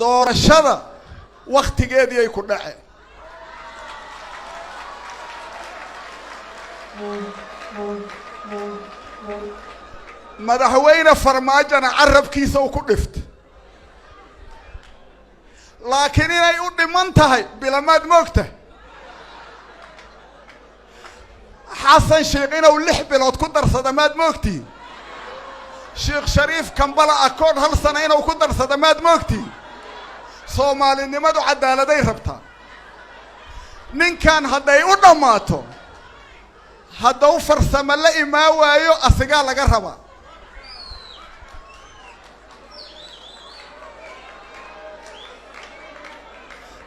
doorashada waqtigeedii ay ku dhaceen madaxweyne farmaajana carabkiisa uu ku dhift laakiin inay u dhiman tahay bilamaad moogta xasan sheekh inuu 6 bilood ku darsada maad moogtiin sheekh shariif kambala akood hal sano inuu ku darsada maad moogtiin soomaalinimadu cadaaladay rabtaa ninkan hadday u dhamaato hadduu farsamo la imaa waayo asigaa laga rabaa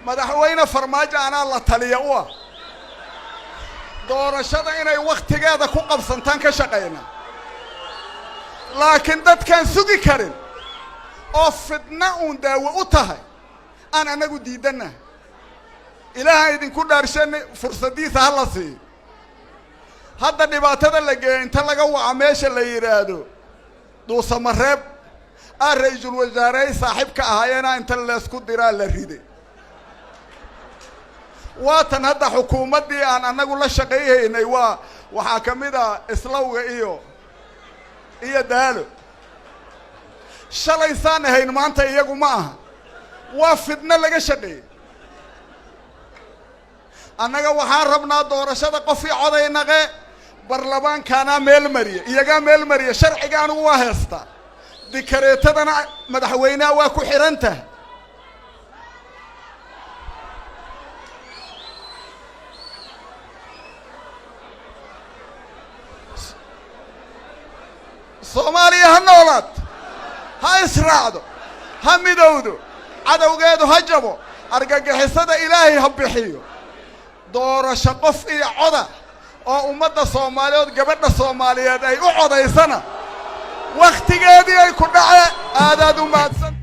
madaxweyne farmaajo anaa la taliya u ah doorashada inay waqtigeeda ku qabsantaan ka shaqeyna laakiin dadkaan sugi karin oo fidna uun daawo u tahay aan anagu diidana ilaahay idinku dhaarshan fursadiisa hala siiyo hadda dhibaatada la geeyay inta laga waca meesha la yiraahdo duusamareeb ra'iisul wasaare saaxiibka ahaayena inta la isku diraa la riday waatan hadda xukuumadii aan anagu la shaqeeynay waxa kamida islawga iyo daalo shalay saan ahayn maanta iyagu ma aha waa fidna laga shaqeeyay annaga waxaan rabnaa doorashada qof ii codaynaqe barlamaankaana meel mariya iyaga meel mariya sharciga anigu waa heesta dikareetadana madaxweynaha waa ku xiranta Soomaaliya ha noolaad ha israacdo ha midowdo cadawgeedu ha jabo argagixisada ilaahay ha bixiyo doorasho qof iyo coda oo ummadda Soomaaliyeed gabadha Soomaaliyeed ay u codaysana waqtigeedii ay ku dhacay aadaad u mahadsan